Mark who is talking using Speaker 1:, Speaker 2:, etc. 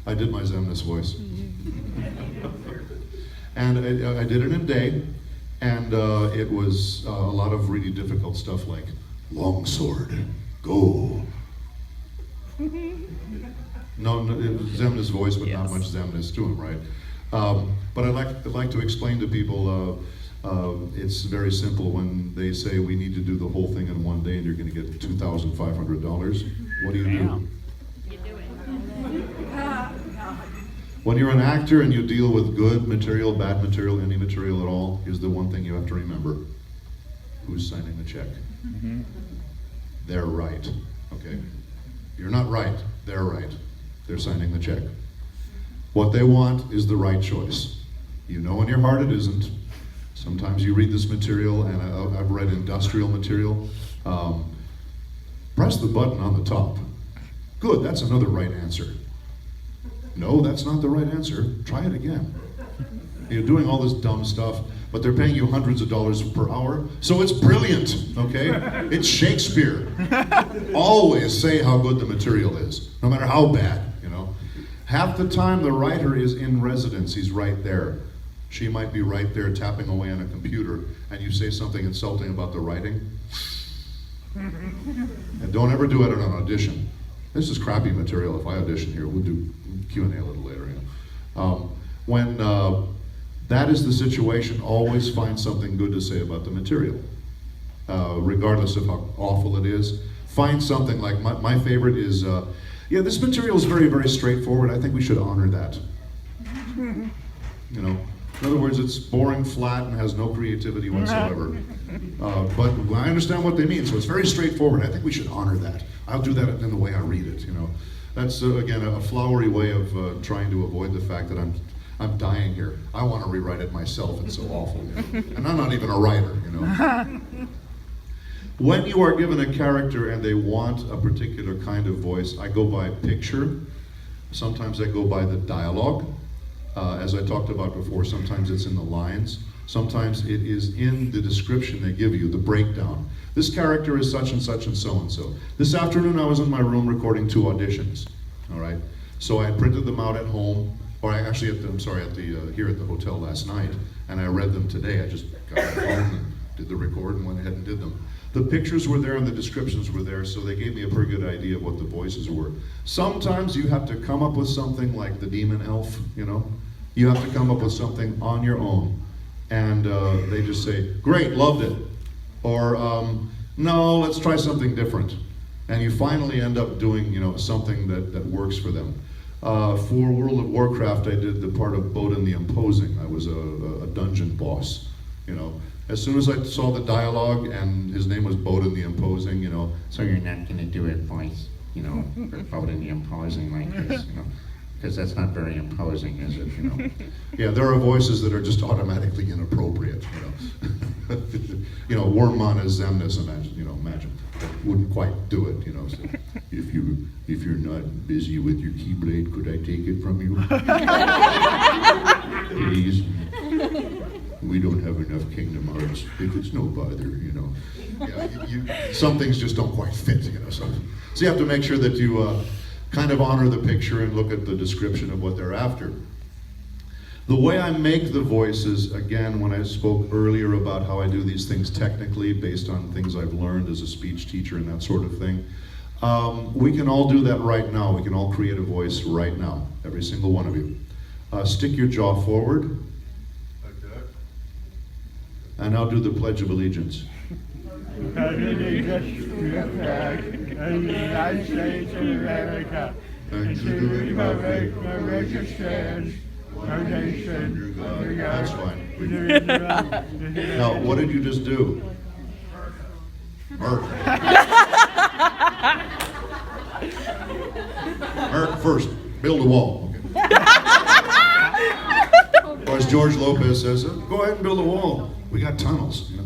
Speaker 1: I did my Zemnis voice. And I did it in a day, and it was a lot of really difficult stuff like, longsword, go. No, it was Zemnis voice, but not much Zemnis to him, right? But I'd like to explain to people, it's very simple. When they say we need to do the whole thing in one day and you're going to get $2,500, what do?
Speaker 2: You do it.
Speaker 1: When you're an actor and you deal with good material, bad material, any material at all, here's the one thing you have to remember. Who's signing the check?
Speaker 3: Mm-hmm.
Speaker 1: They're right, okay? You're not right, they're right. They're signing the check. What they want is the right choice. You know in your heart it isn't. Sometimes you read this material, and I've read industrial material. Press the button on the top. Good, that's another right answer. No, that's not the right answer. Try it again. You're doing all this dumb stuff, but they're paying you hundreds of dollars per hour, so it's brilliant, okay? It's Shakespeare. Always say how good the material is, no matter how bad, you know? Half the time the writer is in residence, he's right there. She might be right there tapping away on a computer, and you say something insulting about the writing. And don't ever do it at an audition. This is crappy material. If I audition here, we'll do Q&A a little later. You know? When that is the situation, always find something good to say about the material, regardless of how awful it is. Find something like, my favorite is, yeah, this material is very, very straightforward. I think we should honor that. You know, in other words, it's boring, flat, and has no creativity whatsoever. But I understand what they mean, so it's very straightforward. I think we should honor that. I'll do that in the way I read it, you know. That's, again, a flowery way of trying to avoid the fact that I'm dying here. I want to rewrite it myself, it's so awful. You know? And I'm not even a writer, you know. When you are given a character and they want a particular kind of voice, I go by picture. Sometimes I go by the dialogue. As I talked about before, sometimes it's in the lines. Sometimes it is in the description they give you, the breakdown. This character is such and such and so and so. This afternoon I was in my room recording 2 auditions, all right? So I had printed them out at home, or I actually, here at the hotel last night, and I read them today. I just got my phone and did the record and went ahead and did them. The pictures were there and the descriptions were there, so they gave me a pretty good idea of what the voices were. Sometimes you have to come up with something like the demon elf, you know? You have to come up with something on your own. And they just say, great, loved it. Or, no, let's try something different. And you finally end up doing, you know, something that works for them. For World of Warcraft, I did the part of Bodin the Imposing. I was a dungeon boss, you know. As soon as I saw the dialogue and his name was Bodin the Imposing, you know, so you're not gonna do it voice, you know, for Bodin the Imposing like this, you know. Because that's not very imposing, is it, you know? Yeah, there are voices that are just automatically inappropriate, you know. You know, Wormmon as Zemnis, imagine. Wouldn't quite do it, you know. So, if you're not busy with your keyblade, could I take it from you? Please. We don't have enough Kingdom Hearts. If it's no bother, you know. Yeah, some things just don't quite fit, you know. So you have to make sure that you kind of honor the picture and look at the description of what they're after. The way I make the voices, again, when I spoke earlier about how I do these things technically based on things I've learned as a speech teacher and that sort of thing, we can all do that right now. We can all create a voice right now, every single one of you. Stick your jaw forward. Okay. And now do the Pledge of Allegiance.
Speaker 4: Allegiance to the flag of the United States of America and to the republic for which it stands, one nation, under God.
Speaker 1: That's fine. Now, what did you just do? Merc. Merc first. Build a wall. Okay. Or as George Lopez says, go ahead and build a wall. We got tunnels. You know?